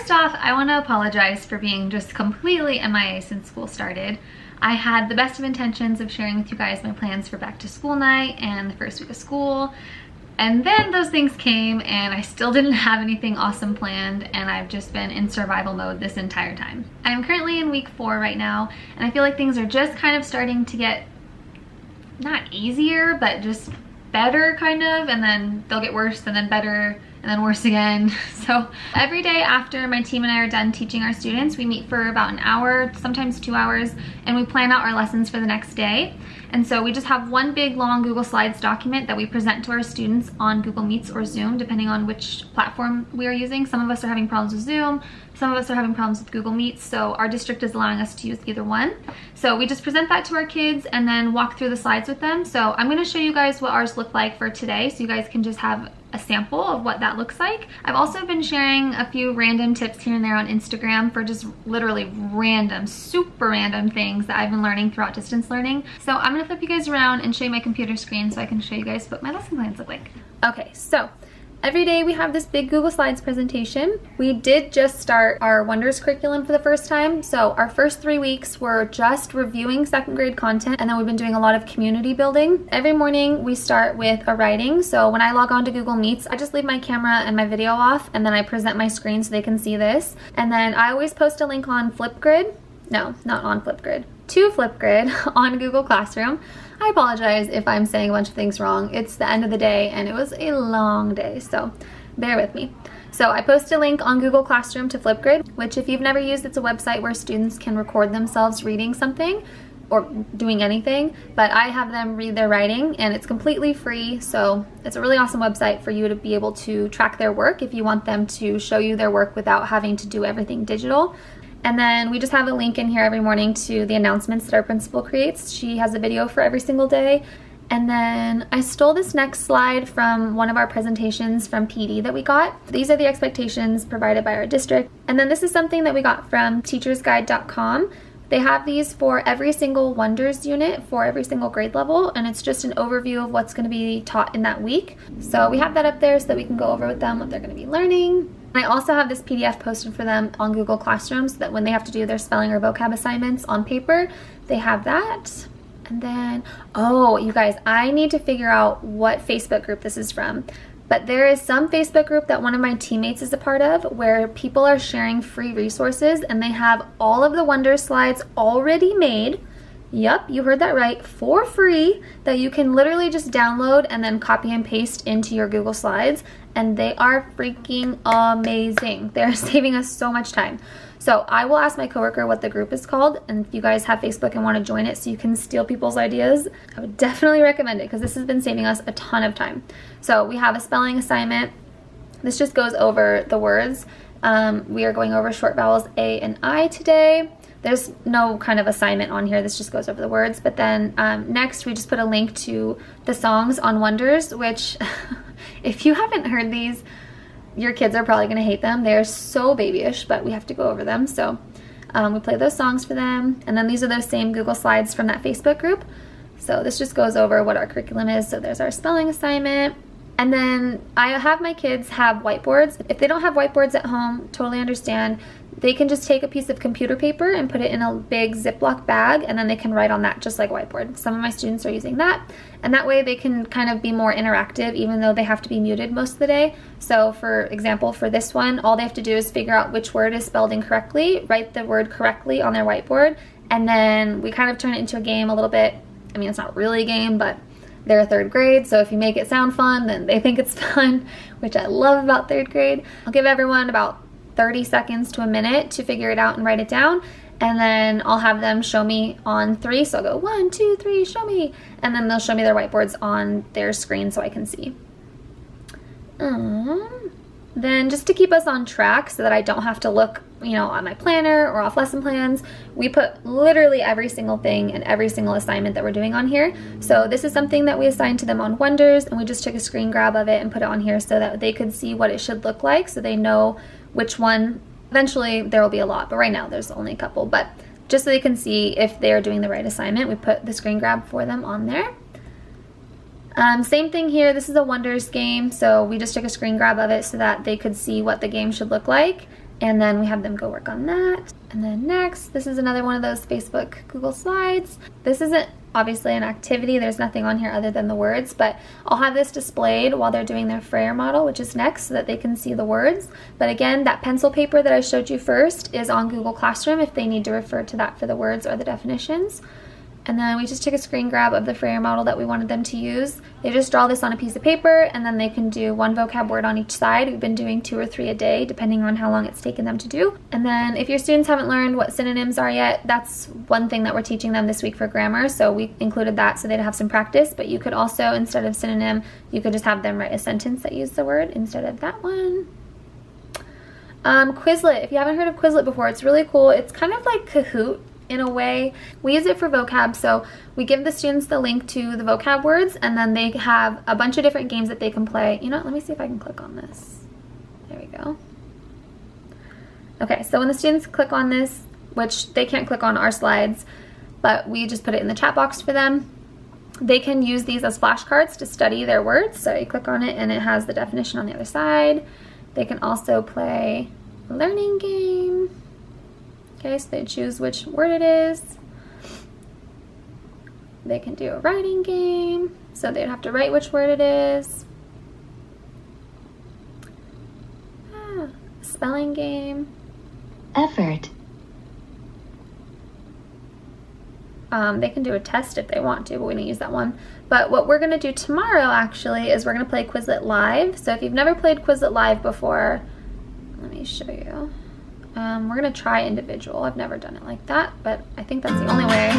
first off, I want to apologize for being just completely MIA since school started. I had the best of intentions of sharing with you guys my plans for back to school night and the first week of school. And then those things came and I still didn't have anything awesome planned, and I've just been in survival mode this entire time. I'm currently in week 4 right now, and I feel like things are just kind of starting to get, not easier, but just better kind of, and then they'll get worse and then better and then worse again. So every day after my team and I are done teaching our students, we meet for about an hour, sometimes 2 hours, and we plan out our lessons for the next day. And so we just have one big long Google Slides document that we present to our students on Google Meets or Zoom, depending on which platform we are using. Some of us are having problems with Zoom, some of us are having problems with Google Meets, so our district is allowing us to use either one. So we just present that to our kids and then walk through the slides with them. So I'm going to show you guys what ours look like for today, so you guys can just have a sample of what that looks like. I've also been sharing a few random tips here and there on Instagram for just literally random, super random things that I've been learning throughout distance learning. So I'm gonna flip you guys around and show you my computer screen so I can show you guys what my lesson plans look like. Okay, so every day we have this big Google Slides presentation. We did just start our Wonders curriculum for the first time. So our first 3 weeks were just reviewing 2nd grade content, and then we've been doing a lot of community building. Every morning we start with a writing. So when I log on to Google Meets, I just leave my camera and my video off, and then I present my screen so they can see this. And then I always post a link on Flipgrid. No, not on Flipgrid. To Flipgrid on Google Classroom. I apologize if I'm saying a bunch of things wrong. It's the end of the day and it was a long day, so bear with me. So I post a link on Google Classroom to Flipgrid, which if you've never used, it's a website where students can record themselves reading something or doing anything, but I have them read their writing and it's completely free. So it's a really awesome website for you to be able to track their work if you want them to show you their work without having to do everything digital. And then we just have a link in here every morning to the announcements that our principal creates. She has a video for every single day. And then I stole this next slide from one of our presentations from PD that we got. These are the expectations provided by our district. And then this is something that we got from teachersguide.com. They have these for every single Wonders unit for every single grade level, and it's just an overview of what's going to be taught in that week. So we have that up there so that we can go over with them what they're going to be learning. I also have this PDF posted for them on Google Classroom so that when they have to do their spelling or vocab assignments on paper, they have that. And then, oh, you guys, I need to figure out what Facebook group this is from. But there is some Facebook group that one of my teammates is a part of where people are sharing free resources and they have all of the Wonders slides already made. Yep, you heard that right, for free, that you can literally just download and then copy and paste into your Google Slides, and they are freaking amazing. They're saving us so much time. So I will ask my coworker what the group is called, and if you guys have Facebook and want to join it so you can steal people's ideas, I would definitely recommend it because this has been saving us a ton of time. So we have a spelling assignment. This just goes over the words. We are going over short vowels A and I today. There's no kind of assignment on here. This just goes over the words. But then next we just put a link to the songs on Wonders, which if you haven't heard these, your kids are probably going to hate them. They're so babyish, but we have to go over them. So we play those songs for them. And then these are those same Google Slides from that Facebook group. So this just goes over what our curriculum is. So there's our spelling assignment. And then I have my kids have whiteboards. If they don't have whiteboards at home, totally understand. They can just take a piece of computer paper and put it in a big Ziploc bag, and then they can write on that just like a whiteboard. Some of my students are using that, and that way they can kind of be more interactive even though they have to be muted most of the day. So for example, for this one, all they have to do is figure out which word is spelled incorrectly, write the word correctly on their whiteboard, and then we kind of turn it into a game a little bit. I mean, it's not really a game, but they're 3rd grade, so if you make it sound fun, then they think it's fun, which I love about 3rd grade. I'll give everyone about 30 seconds to a minute to figure it out and write it down, and then I'll have them show me on 3. So I'll go 1, 2, 3, show me, and then they'll show me their whiteboards on their screen so I can see. Then just to keep us on track so that I don't have to look, you know, on my planner or off lesson plans, we put literally every single thing and every single assignment that we're doing on here. So this is something that we assigned to them on Wonders, and we just took a screen grab of it and put it on here so that they could see what it should look like, so they know which one. Eventually there will be a lot, but right now there's only a couple. But just so they can see if they're doing the right assignment, we put the screen grab for them on there. Same thing here. This is a Wonders game, so we just took a screen grab of it so that they could see what the game should look like. And then we have them go work on that. And then next, this is another one of those Facebook Google Slides. This isn't obviously an activity. There's nothing on here other than the words, but I'll have this displayed while they're doing their Frayer model, which is next, so that they can see the words. But again, that pencil paper that I showed you first is on Google Classroom if they need to refer to that for the words or the definitions. And then we just took a screen grab of the Frayer model that we wanted them to use. They just draw this on a piece of paper, and then they can do 1 vocab word on each side. We've been doing 2 or 3 a day, depending on how long it's taken them to do. And then if your students haven't learned what synonyms are yet, that's one thing that we're teaching them this week for grammar. So we included that so they'd have some practice. But you could also, instead of synonym, you could just have them write a sentence that used the word instead of that one. Quizlet. If you haven't heard of Quizlet before, it's really cool. It's kind of like Kahoot in a way. We use it for vocab, so we give the students the link to the vocab words, and then they have a bunch of different games that they can play. You know, let me see if I can click on this. There we go. Okay, so when the students click on this, which they can't click on our slides, but we just put it in the chat box for them, they can use these as flashcards to study their words. So you click on it and it has the definition on the other side. They can also play a learning game. Okay, so they choose which word it is. They can do a writing game, so they'd have to write which word it is. Spelling game. Effort. They can do a test if they want to, but we didn't use that one. But what we're going to do tomorrow, actually, is we're going to play Quizlet Live. So if you've never played Quizlet Live before, let me show you. We're going to try individual. I've never done it like that, but I think that's the only way.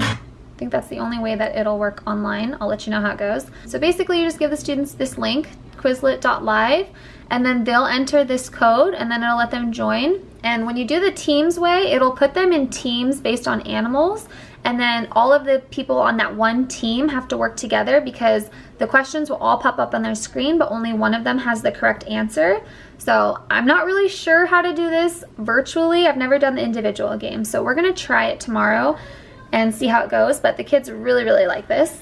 I think that's the only way that it'll work online. I'll let you know how it goes. So basically, you just give the students this link, quizlet.live, and then they'll enter this code, and then it'll let them join. And when you do the teams way, it'll put them in teams based on animals, and then all of the people on that one team have to work together because the questions will all pop up on their screen, but only one of them has the correct answer. So I'm not really sure how to do this virtually. I've never done the individual game, so we're gonna try it tomorrow and see how it goes, but the kids really, really like this.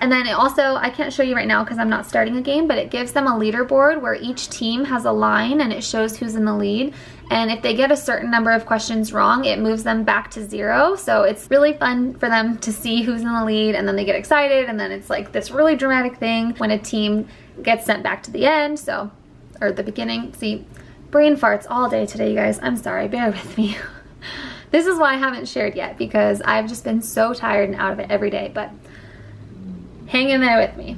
And then it also, I can't show you right now because I'm not starting a game, but it gives them a leaderboard where each team has a line and it shows who's in the lead. And if they get a certain number of questions wrong, it moves them back to 0. So it's really fun for them to see who's in the lead, and then they get excited, and then it's like this really dramatic thing when a team gets sent back to the end, so, or the beginning. See, brain farts all day today, you guys. I'm sorry, bear with me. This is why I haven't shared yet, because I've just been so tired and out of it every day, but hang in there with me.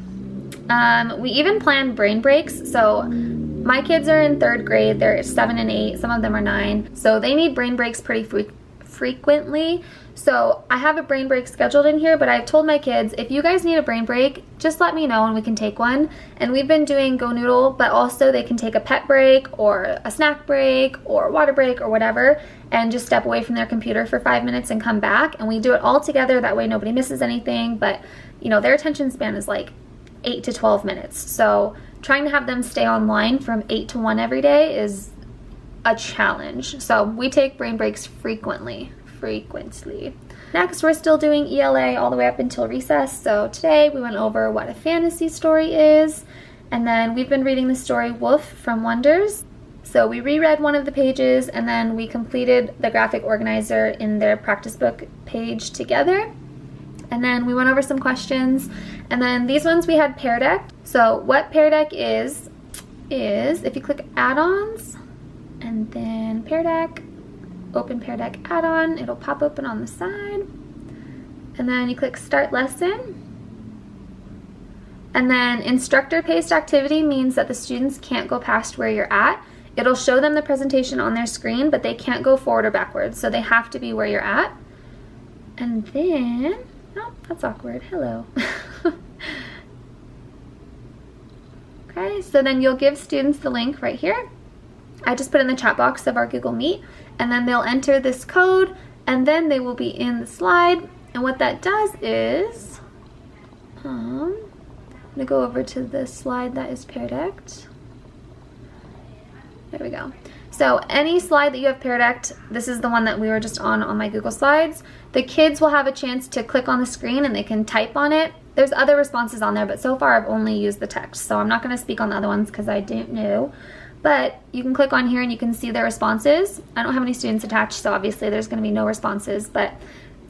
We even plan brain breaks. So my kids are in 3rd grade. They're 7 and 8. Some of them are 9. So they need brain breaks pretty frequently. So I have a brain break scheduled in here, but I've told my kids, if you guys need a brain break, just let me know and we can take one. And we've been doing Go Noodle, but also they can take a pet break or a snack break or water break or whatever, and just step away from their computer for 5 minutes and come back. And we do it all together. That way nobody misses anything. But you know, their attention span is like 8 to 12 minutes. So trying to have them stay online from 8 to 1 every day is a challenge. So we take brain breaks frequently. Next, we're still doing ELA all the way up until recess. So today we went over what a fantasy story is, and then we've been reading the story Wolf from Wonders. So we reread one of the pages, and then we completed the graphic organizer in their practice book page together. And then we went over some questions, and then these ones we had Pear Deck. So what Pear Deck is if you click add-ons and then Pear Deck, open Pear Deck add-on, it'll pop open on the side, and then you click start lesson. And then instructor paced activity means that the students can't go past where you're at. It'll show them the presentation on their screen, but they can't go forward or backwards, so they have to be where you're at. And then, oh, that's awkward, hello. Okay, so then you'll give students the link right here. I just put in the chat box of our Google Meet, and then they'll enter this code, and then they will be in the slide. And what that does is, I'm gonna go over to the slide that is Pear Decked. There we go. So any slide that you have Pear Decked, this is the one that we were just on my Google Slides. The kids will have a chance to click on the screen and they can type on it. There's other responses on there, but so far I've only used the text, so I'm not going to speak on the other ones because I don't know. but you can click on here and you can see their responses. I don't have any students attached, so obviously there's going to be no responses, but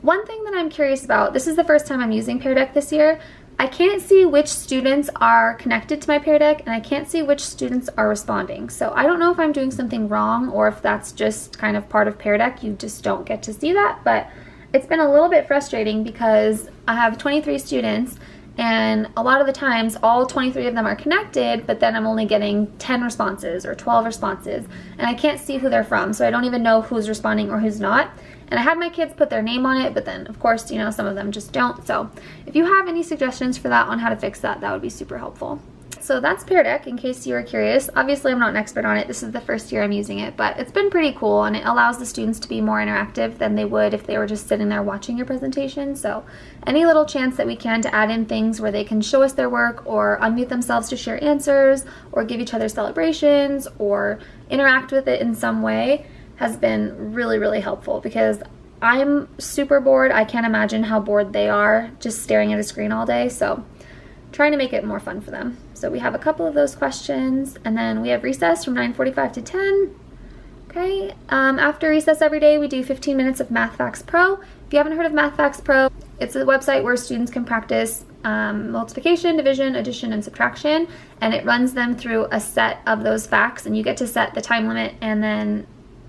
one thing that I'm curious about, this is the first time I'm using Pear Deck this year, I can't see which students are connected to my Pear Deck, and I can't see which students are responding. So I don't know if I'm doing something wrong or if that's just kind of part of Pear Deck. You just don't get to see that, but it's been a little bit frustrating because I have 23 students, and a lot of the times all 23 of them are connected, but then I'm only getting 10 responses or 12 responses, and I can't see who they're from, so I don't even know who's responding or who's not. And I had my kids put their name on it, but then of course, you know, some of them just don't. So if you have any suggestions for that on how to fix that, that would be super helpful. So that's Pear Deck, in case you were curious. Obviously, I'm not an expert on it. This is the first year I'm using it, but it's been pretty cool, and it allows the students to be more interactive than they would if they were just sitting there watching your presentation. So any little chance that we can to add in things where they can show us their work or unmute themselves to share answers or give each other celebrations or interact with it in some way has been really, really helpful, because I'm super bored. I can't imagine how bored they are just staring at a screen all day. So trying to make it more fun for them. So we have a couple of those questions, and then we have recess from 9:45 to 10. Okay, after recess every day we do 15 minutes of Math Facts Pro. If you haven't heard of Math Facts Pro, it's a website where students can practice multiplication, division, addition, and subtraction, and it runs them through a set of those facts, and you get to set the time limit and then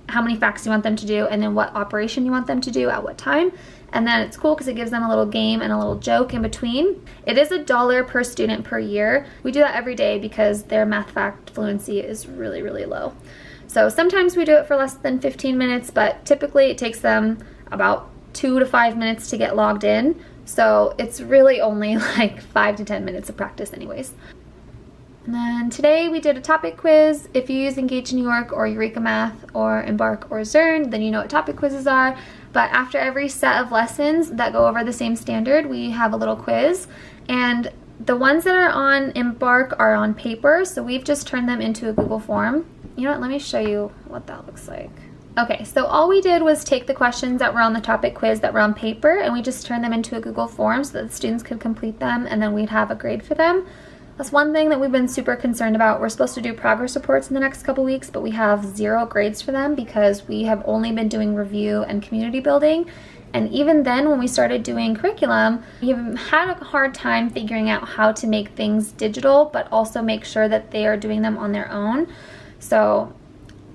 how many facts you want them to do, and then what operation you want them to do at what time. And then it's cool because it gives them a little game and a little joke in between. It is $1 per student per year. We do that every day because their math fact fluency is really, really low. So sometimes we do it for less than 15 minutes, but typically it takes them about 2 to 5 minutes to get logged in. So it's really only like 5 to 10 minutes of practice anyways. And then today we did a topic quiz. If you use Engage New York or Eureka Math or Embark or Zern, then you know what topic quizzes are. But after every set of lessons that go over the same standard, we have a little quiz. And the ones that are on Embark are on paper, so we've just turned them into a Google form. You know what, let me show you what that looks like. Okay, so all we did was take the questions that were on the topic quiz that were on paper, and we just turned them into a Google form so that the students could complete them, and then we'd have a grade for them. That's one thing that we've been super concerned about. We're supposed to do progress reports in the next couple weeks, but we have 0 grades for them because we have only been doing review and community building. And even then, when we started doing curriculum, we have had a hard time figuring out how to make things digital, but also make sure that they are doing them on their own. So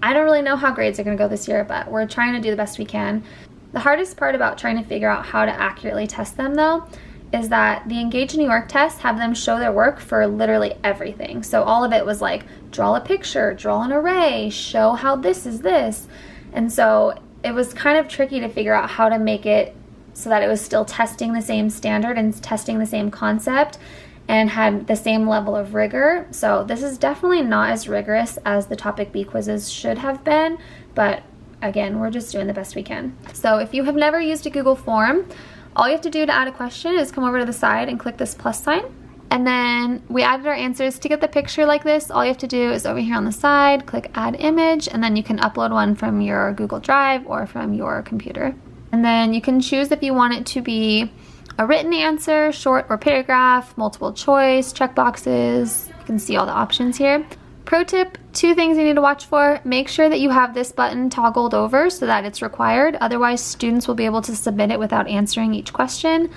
I don't really know how grades are going to go this year, but we're trying to do the best we can. The hardest part about trying to figure out how to accurately test them, though, is that the Engage New York tests have them show their work for literally everything. So all of it was like, draw a picture, draw an array, show how this is this. And so it was kind of tricky to figure out how to make it so that it was still testing the same standard and testing the same concept and had the same level of rigor. So this is definitely not as rigorous as the Topic B quizzes should have been, but again, we're just doing the best we can. So if you have never used a Google form, all you have to do to add a question is come over to the side and click this plus sign. And then we added our answers. To get the picture like this, all you have to do is over here on the side, click add image, and then you can upload one from your Google Drive or from your computer. And then you can choose if you want it to be a written answer, short or paragraph, multiple choice, check boxes. You can see all the options here. Pro tip, 2 things you need to watch for. Make sure that you have this button toggled over so that it's required. Otherwise, students will be able to submit it without answering each question.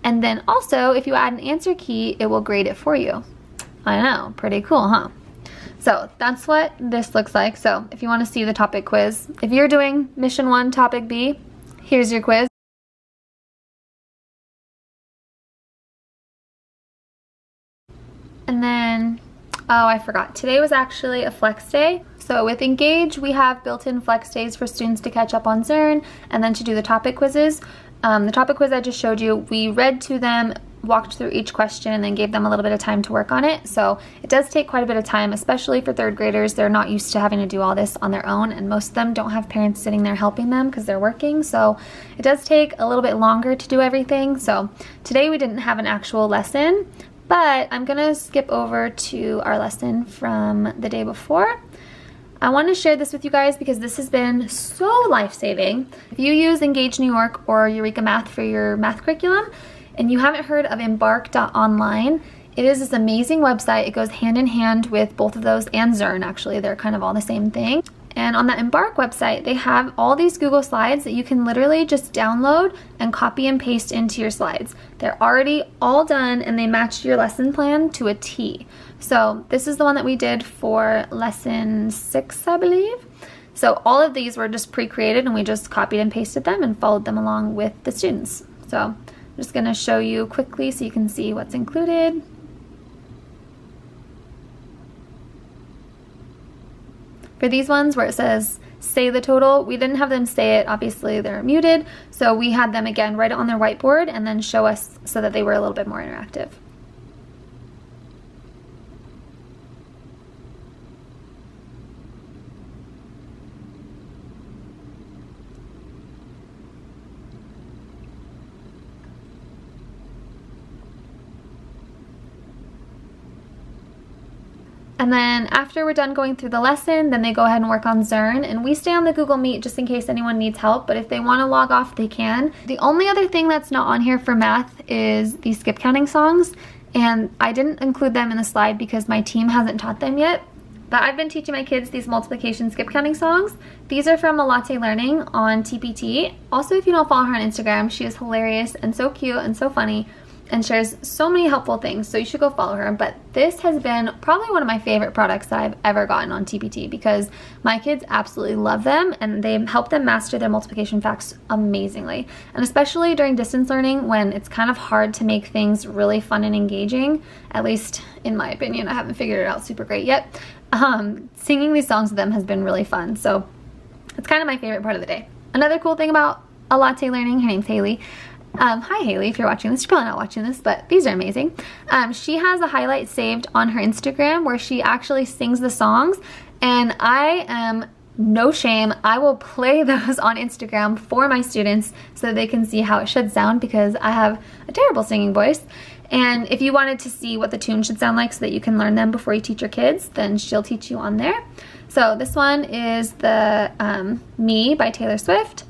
And then also, if you add an answer key, it will grade it for you. I know, pretty cool, huh? So that's what this looks like. So if you want to see the topic quiz, if you're doing Mission 1, Topic B, here's your quiz. And then, oh, I forgot. Today was actually a flex day. So with Engage, we have built-in flex days for students to catch up on Zern and then to do the topic quizzes. The topic quiz I just showed you, we read to them, walked through each question, and then gave them a little bit of time to work on it. So it does take quite a bit of time, especially for 3rd graders. They're not used to having to do all this on their own, and most of them don't have parents sitting there helping them because they're working. So it does take a little bit longer to do everything. So today we didn't have an actual lesson, but I'm gonna skip over to our lesson from the day before. I want to share this with you guys because this has been so life-saving. If you use Engage New York or Eureka Math for your math curriculum and you haven't heard of Embark.online, It is this amazing website. It goes hand in hand with both of those and Zern, actually. They're kind of all the same thing. And on that Embark website, they have all these Google Slides that you can literally just download and copy and paste into your slides. They're already all done and they match your lesson plan to a T. So this is the one that we did for lesson 6, I believe. So all of these were just pre-created and we just copied and pasted them and followed them along with the students. So I'm just going to show you quickly so you can see what's included. For these ones where it says say the total, we didn't have them say it, obviously they're muted, so we had them again write it on their whiteboard and then show us so that they were a little bit more interactive. And then after we're done going through the lesson, then they go ahead and work on Zern, and we stay on the Google Meet just in case anyone needs help, but if they want to log off, they can. The only other thing that's not on here for math is the skip counting songs, and I didn't include them in the slide because my team hasn't taught them yet, but I've been teaching my kids these multiplication skip counting songs. These are from Latte Learning on TPT. Also, if you don't follow her on Instagram, she is hilarious and so cute and so funny, and shares so many helpful things, so you should go follow her. But this has been probably one of my favorite products that I've ever gotten on TPT because my kids absolutely love them and they help them master their multiplication facts amazingly. And especially during distance learning when it's kind of hard to make things really fun and engaging, at least in my opinion. I haven't figured it out super great yet. Singing these songs with them has been really fun, so it's kind of my favorite part of the day. Another cool thing about Latte Learning, her name's Haley. Hi Haley, if you're watching this, you're probably not watching this, but these are amazing. She has a highlight saved on her Instagram where she actually sings the songs, and I am no shame, I will play those on Instagram for my students so they can see how it should sound because I have a terrible singing voice. And if you wanted to see what the tune should sound like so that you can learn them before you teach your kids, then she'll teach you on there. So this one is the Me by Taylor Swift.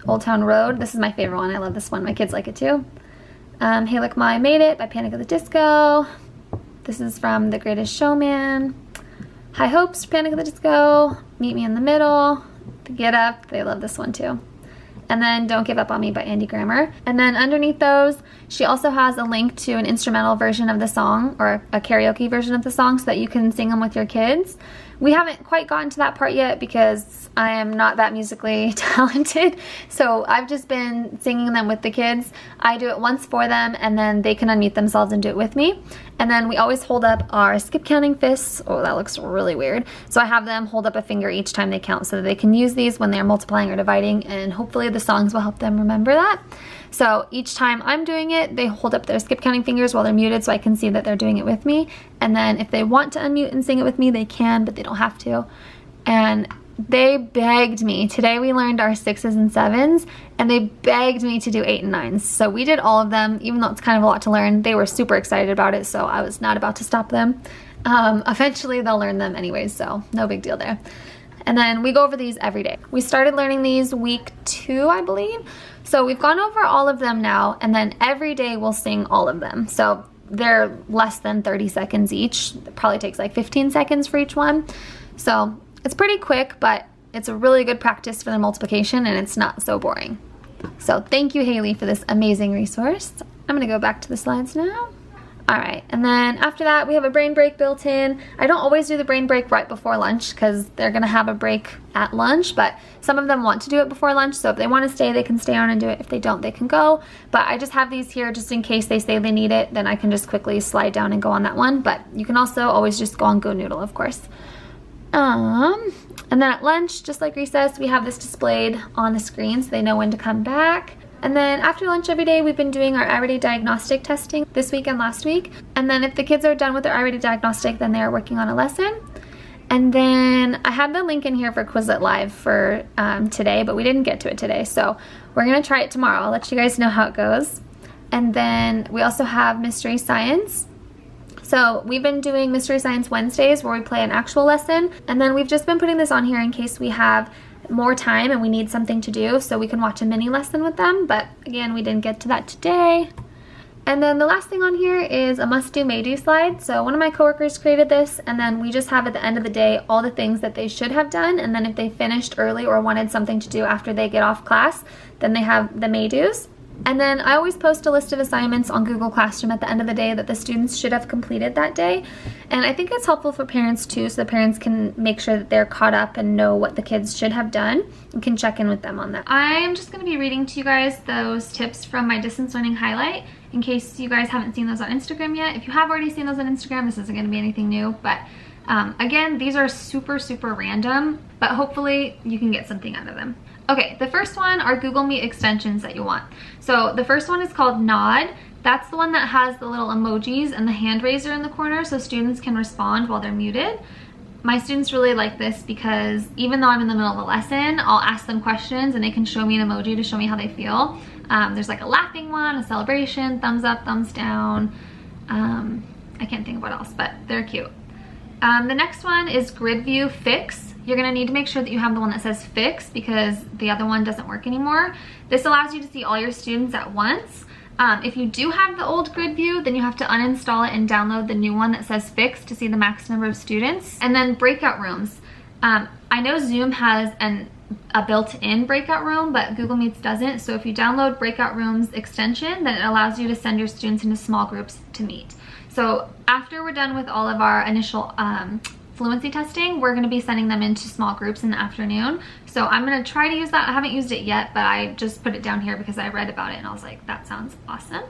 Old Town Road. This is my favorite one. I love this one. My kids like it too. Hey Look Ma, I Made It by Panic at the Disco. This is from The Greatest Showman. High Hopes, Panic at the Disco. Meet Me in the Middle. The Get Up. They love this one too. And then Don't Give Up on Me by Andy Grammer. And then underneath those, she also has a link to an instrumental version of the song or a karaoke version of the song so that you can sing them with your kids. We haven't quite gotten to that part yet because I am not that musically talented, so I've just been singing them with the kids. I do it once for them and then they can unmute themselves and do it with me. And then we always hold up our skip counting fists. Oh, that looks really weird. So I have them hold up a finger each time they count so that they can use these when they're multiplying or dividing, and hopefully the songs will help them remember that. So each time I'm doing it, they hold up their skip counting fingers while they're muted so I can see that they're doing it with me. And then if they want to unmute and sing it with me, they can, but they don't have to. And they begged me. Today we learned our 6s and 7s, and they begged me to do 8 and 9s. So we did all of them, even though it's kind of a lot to learn. They were super excited about it, so I was not about to stop them. Eventually they'll learn them anyways, so no big deal there. And then we go over these every day. We started learning these week 2, I believe. So we've gone over all of them now, and then every day we'll sing all of them. So they're less than 30 seconds each. It probably takes like 15 seconds for each one. So it's pretty quick, but it's a really good practice for the multiplication and it's not so boring. So thank you, Haley, for this amazing resource. I'm gonna go back to the slides now. All right, and then after that, we have a brain break built in. I don't always do the brain break right before lunch because they're gonna have a break at lunch, but some of them want to do it before lunch, so if they wanna stay, they can stay on and do it. If they don't, they can go. But I just have these here just in case they say they need it, then I can just quickly slide down and go on that one. But you can also always just go on Go Noodle, of course. And then at lunch, just like recess, we have this displayed on the screen so they know when to come back. And then after lunch every day, we've been doing our I-Ready diagnostic testing this week and last week. And then if the kids are done with their I-Ready diagnostic, then they're working on a lesson. And then I have the link in here for Quizlet Live for today, but we didn't get to it today. So we're gonna try it tomorrow. I'll let you guys know how it goes. And then we also have Mystery Science. So we've been doing Mystery Science Wednesdays where we play an actual lesson. And then we've just been putting this on here in case we have more time and we need something to do so we can watch a mini lesson with them. But again, we didn't get to that today. And then the last thing on here is a must-do may-do slide. So one of my coworkers created this, and then we just have at the end of the day all the things that they should have done, and then if they finished early or wanted something to do after they get off class, then they have the may-dos. And then I always post a list of assignments on Google Classroom at the end of the day that the students should have completed that day. And I think it's helpful for parents too, so the parents can make sure that they're caught up and know what the kids should have done and can check in with them on that. I'm just going to be reading to you guys those tips from my distance learning highlight in case you guys haven't seen those on Instagram yet. If you have already seen those on Instagram, this isn't going to be anything new, but again, these are super random, but hopefully you can get something out of them. Okay, the first one are Google Meet extensions that you want. So the first one is called Nod. That's the one that has the little emojis and the hand raiser in the corner so students can respond while they're muted. My students really like this because even though I'm in the middle of a lesson, I'll ask them questions and they can show me an emoji to show me how they feel. There's like a laughing one, a celebration, thumbs up, thumbs down. I can't think of what else, but they're cute. The next one is Grid View Fix. You're gonna need to make sure that you have the one that says Fix because the other one doesn't work anymore. This allows you to see all your students at once. If you do have the old grid view, then you have to uninstall it and download the new one that says Fix to see the max number of students. And then breakout rooms. I know Zoom has a built-in breakout room, but Google Meets doesn't. So if you download breakout rooms extension, then it allows you to send your students into small groups to meet. So after we're done with all of our initial fluency testing, we're going to be sending them into small groups in the afternoon. So I'm going to try to use that. I haven't used it yet, but I just put it down here because I read about it and I was like, that sounds awesome.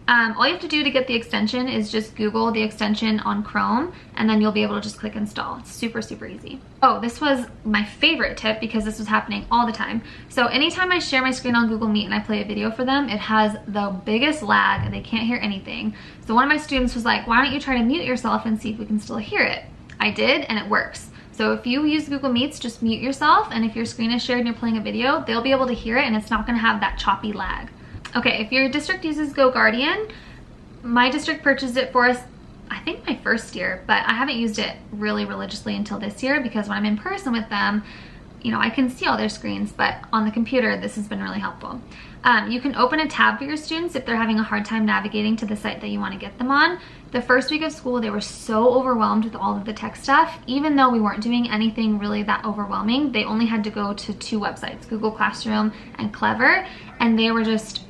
All you have to do to get the extension is just Google the extension on Chrome, and then you'll be able to just click install. It's super easy. Oh, this was my favorite tip because this was happening all the time. So anytime I share my screen on Google Meet and I play a video for them, it has the biggest lag and they can't hear anything. So one of my students was like, why don't you try to mute yourself and see if we can still hear it? I did, and it works. So if you use Google Meets, just mute yourself, and if your screen is shared and you're playing a video, they'll be able to hear it and it's not gonna have that choppy lag. Okay, if your district uses GoGuardian, my district purchased it for us, I think my first year, but I haven't used it really religiously until this year because when I'm in person with them, you know, I can see all their screens, but on the computer, this has been really helpful. You can open a tab for your students if they're having a hard time navigating to the site that you want to get them on. The first week of school, they were so overwhelmed with all of the tech stuff. Even though we weren't doing anything really that overwhelming, they only had to go to 2 websites, Google Classroom and Clever, and they were just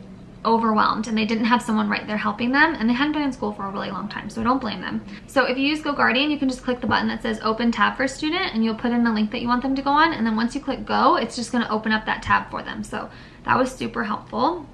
overwhelmed and they didn't have someone right there helping them, and they hadn't been in school for a really long time, so don't blame them. So if you use GoGuardian, you can just click the button that says open tab for a student and you'll put in the link that you want them to go on, and then once you click go, it's just going to open up that tab for them. So that was super helpful.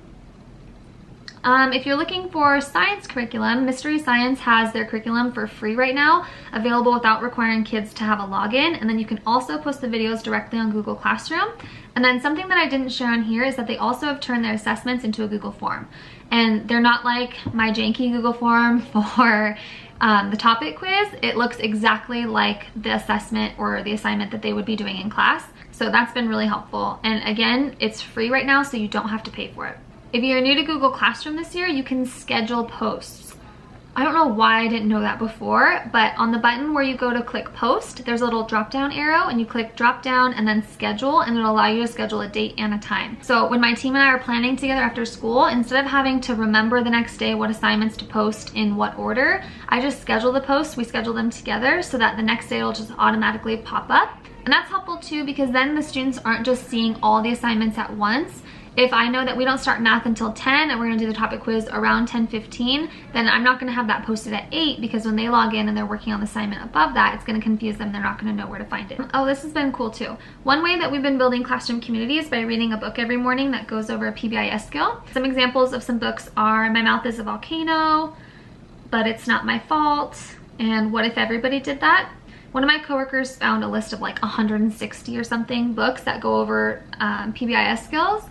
If you're looking for science curriculum, Mystery Science has their curriculum for free right now, available without requiring kids to have a login, and then you can also post the videos directly on Google Classroom. And then something that I didn't share on here is that they also have turned their assessments into a Google form. And they're not like my janky Google form for the topic quiz. It looks exactly like the assessment or the assignment that they would be doing in class. So that's been really helpful. And again, it's free right now, so you don't have to pay for it. If you're new to Google Classroom this year, you can schedule posts. I don't know why I didn't know that before, but on the button where you go to click post, there's a little drop down arrow, and you click drop down and then schedule, and it'll allow you to schedule a date and a time. So when my team and I are planning together after school, instead of having to remember the next day what assignments to post in what order, I just schedule the posts, we schedule them together so that the next day it'll just automatically pop up. And that's helpful too because then the students aren't just seeing all the assignments at once. If I know that we don't start math until 10 and we're gonna do the topic quiz around 10:15, then I'm not gonna have that posted at 8 because when they log in and they're working on the assignment above that, it's gonna confuse them. They're not gonna know where to find it. Oh, this has been cool too. One way that we've been building classroom community is by reading a book every morning that goes over a PBIS skill. Some examples of some books are My Mouth is a Volcano, But It's Not My Fault, and What If Everybody Did That? One of my coworkers found a list of like 160 or something books that go over PBIS skills.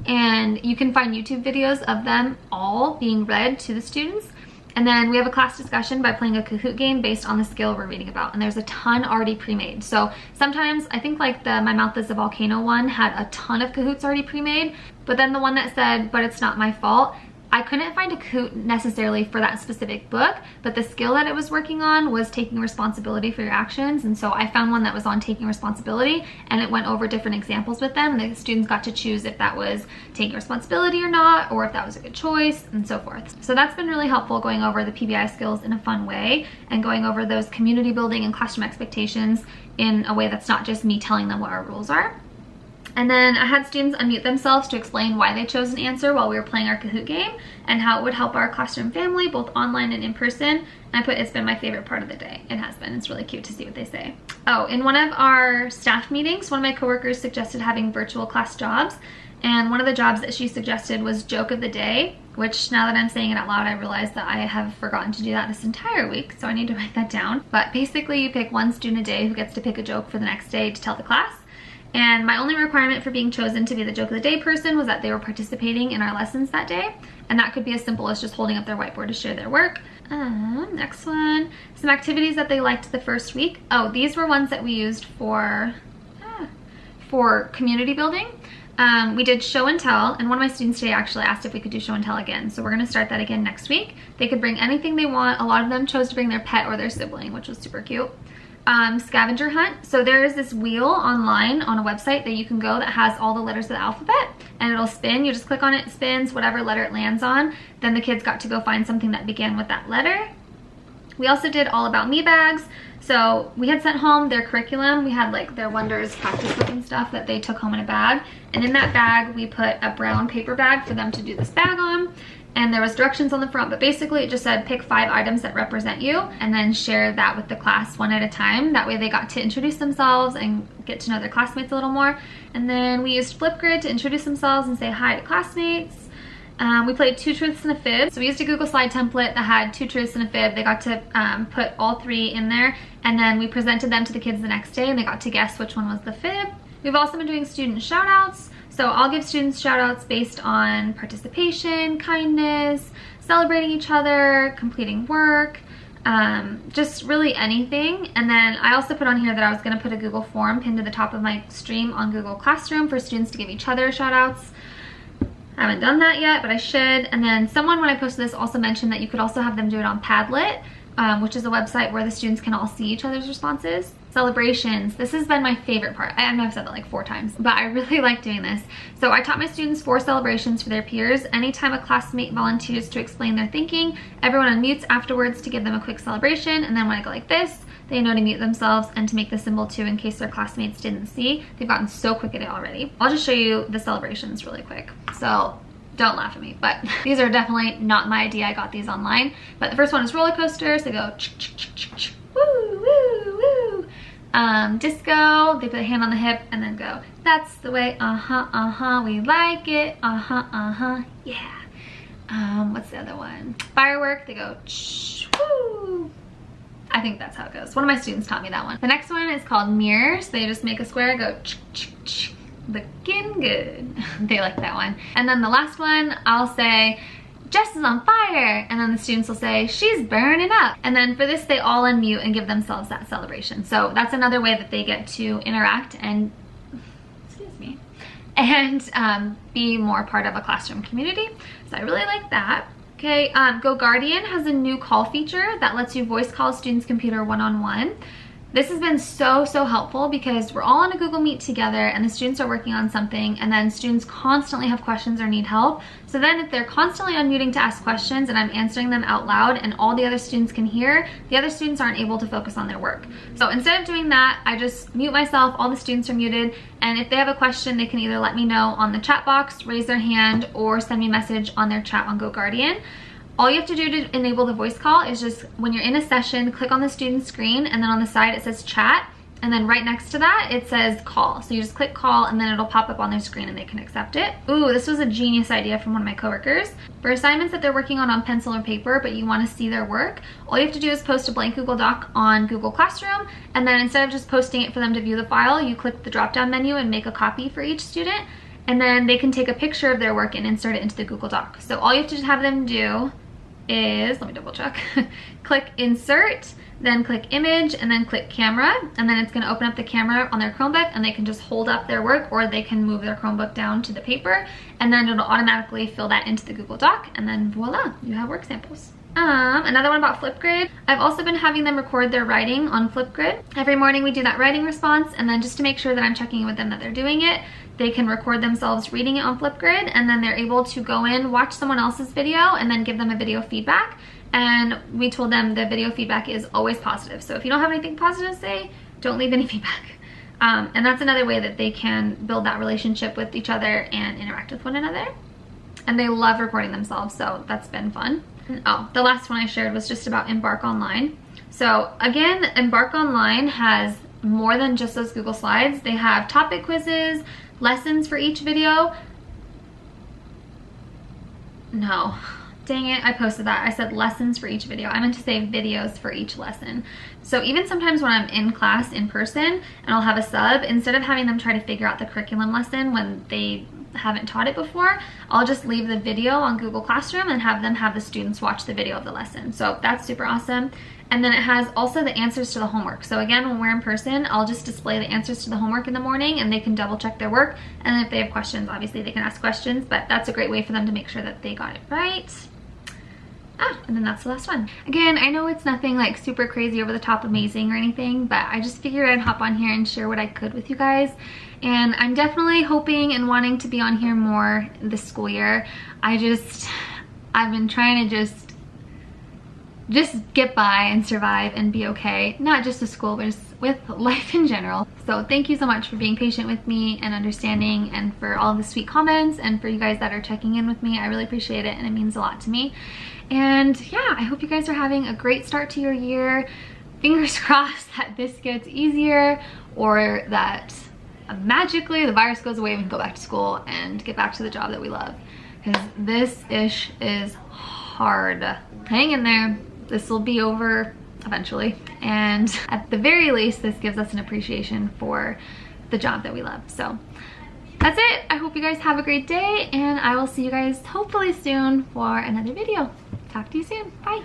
And you can find YouTube videos of them all being read to the students. And then we have a class discussion by playing a Kahoot game based on the skill we're reading about. And there's a ton already pre-made. So sometimes I think like the My Mouth is a Volcano one had a ton of Kahoots already pre-made. But then the one that said, But It's Not My Fault, I couldn't find a Kahoot necessarily for that specific book, but the skill that it was working on was taking responsibility for your actions. And so I found one that was on taking responsibility, and it went over different examples with them. And the students got to choose if that was taking responsibility or not, or if that was a good choice, and so forth. So that's been really helpful, going over the PBI skills in a fun way and going over those community building and classroom expectations in a way that's not just me telling them what our rules are. And then I had students unmute themselves to explain why they chose an answer while we were playing our Kahoot game and how it would help our classroom family, both online and in person. And I put, it's been my favorite part of the day. It has been. It's really cute to see what they say. Oh, in one of our staff meetings, one of my coworkers suggested having virtual class jobs. And one of the jobs that she suggested was joke of the day, which now that I'm saying it out loud, I realize that I have forgotten to do that this entire week, so I need to write that down. But basically, you pick one student a day who gets to pick a joke for the next day to tell the class. And my only requirement for being chosen to be the joke of the day person was that they were participating in our lessons that day. And that could be as simple as just holding up their whiteboard to share their work. Next one, some activities that they liked the first week. Oh, these were ones that we used for community building. We did show and tell, and one of my students today actually asked if we could do show and tell again. So we're gonna start that again next week. They could bring anything they want. A lot of them chose to bring their pet or their sibling, which was super cute. Scavenger hunt. So there is this wheel online on a website that you can go that has all the letters of the alphabet, and it'll spin. You just click on it, it spins, whatever letter it lands on. Then the kids got to go find something that began with that letter. We also did all about me bags. So we had sent home their curriculum. We had like their Wonders practice book and stuff that they took home in a bag. And in that bag, we put a brown paper bag for them to do this bag on. And there was directions on the front, but basically it just said pick 5 items that represent you and then share that with the class one at a time. That way they got to introduce themselves and get to know their classmates a little more. And then we used Flipgrid to introduce themselves and say hi to classmates. We played 2 truths and a fib. So we used a Google slide template that had 2 truths and a fib. They got to put all 3 in there, and then we presented them to the kids the next day and they got to guess which one was the fib. We've also been doing student shout outs. So I'll give students shout outs based on participation, kindness, celebrating each other, completing work, just really anything. And then I also put on here that I was gonna put a Google form pinned to the top of my stream on Google Classroom for students to give each other shout outs. I haven't done that yet, but I should. And then someone, when I posted this, also mentioned that you could also have them do it on Padlet, which is a website where the students can all see each other's responses. Celebrations. This has been my favorite part. I know I've said that like 4 times, but I really like doing this. So I taught my students 4 celebrations for their peers. Anytime a classmate volunteers to explain their thinking, everyone unmutes afterwards to give them a quick celebration. And then when I go like this, they know to mute themselves and to make the symbol too in case their classmates didn't see. They've gotten so quick at it already. I'll just show you the celebrations really quick. So don't laugh at me, but these are definitely not my idea. I got these online. But the first one is roller coaster. So they go woo, woo, woo. Disco, they put a hand on the hip and then go, that's the way, we like it, yeah. What's the other one? Firework, they go, woo. I think that's how it goes. One of my students taught me that one. The next one is called mirror. So they just make a square, go, looking good. They like that one. And then the last one, I'll say, Jess is on fire, and then the students will say, she's burning up. And then for this, they all unmute and give themselves that celebration. So that's another way that they get to interact and, excuse me, and be more part of a classroom community. So I really like that. Okay, Go Guardian has a new call feature that lets you voice call a student's computer one-on-one. This has been so helpful because we're all on a Google Meet together and the students are working on something, and then students constantly have questions or need help. So then if they're constantly unmuting to ask questions and I'm answering them out loud and all the other students can hear, the other students aren't able to focus on their work. So instead of doing that, I just mute myself, all the students are muted, and if they have a question, they can either let me know on the chat box, raise their hand, or send me a message on their chat on Go Guardian. All you have to do to enable the voice call is just, when you're in a session, click on the student screen, and then on the side it says chat, and then right next to that it says call. So you just click call and then it'll pop up on their screen and they can accept it. Ooh, this was a genius idea from one of my coworkers. For assignments that they're working on pencil or paper, but you want to see their work, all you have to do is post a blank Google Doc on Google Classroom, and then instead of just posting it for them to view the file, you click the drop-down menu and make a copy for each student, and then they can take a picture of their work and insert it into the Google Doc. So all you have to have them do is, let me double check, click insert, then click image, and then click camera, and then it's going to open up the camera on their Chromebook, and they can just hold up their work, or they can move their Chromebook down to the paper, and then it'll automatically fill that into the Google Doc, and then voila, you have work samples. Another one about Flipgrid. I've also been having them record their writing on Flipgrid. Every morning we do that writing response, and then just to make sure that I'm checking in with them that they're doing it, they can record themselves reading it on Flipgrid, and then they're able to go in, watch someone else's video, and then give them a video feedback. And we told them the video feedback is always positive. So if you don't have anything positive to say, don't leave any feedback. And that's another way that they can build that relationship with each other and interact with one another. And they love recording themselves, so that's been fun. Oh, the last one I shared was just about Embark Online. So again, Embark Online has more than just those Google Slides. They have topic quizzes, lessons for each video. No, dang it, I posted that. I said lessons for each video. I meant to say videos for each lesson. So even sometimes when I'm in class in person and I'll have a sub, instead of having them try to figure out the curriculum lesson when they haven't taught it before, I'll just leave the video on Google Classroom and have them have the students watch the video of the lesson. So that's super awesome. And then it has also the answers to the homework. So again, when we're in person, I'll just display the answers to the homework in the morning, and they can double check their work. And if they have questions, obviously they can ask questions, but that's a great way for them to make sure that they got it right. And then that's the last one. Again, I know it's nothing like super crazy over the top amazing or anything, but I just figured I'd hop on here and share what I could with you guys. And I'm definitely hoping and wanting to be on here more this school year. I've been trying to just get by and survive and be okay. Not just with school, but just with life in general. So thank you so much for being patient with me and understanding, and for all the sweet comments, and for you guys that are checking in with me. I really appreciate it, and it means a lot to me. And yeah, I hope you guys are having a great start to your year. Fingers crossed that this gets easier, or that magically the virus goes away and we can go back to school and get back to the job that we love. Because this ish is hard. Hang in there. This will be over eventually. And at the very least, this gives us an appreciation for the job that we love. So that's it. I hope you guys have a great day, and I will see you guys hopefully soon for another video. Talk to you soon. Bye.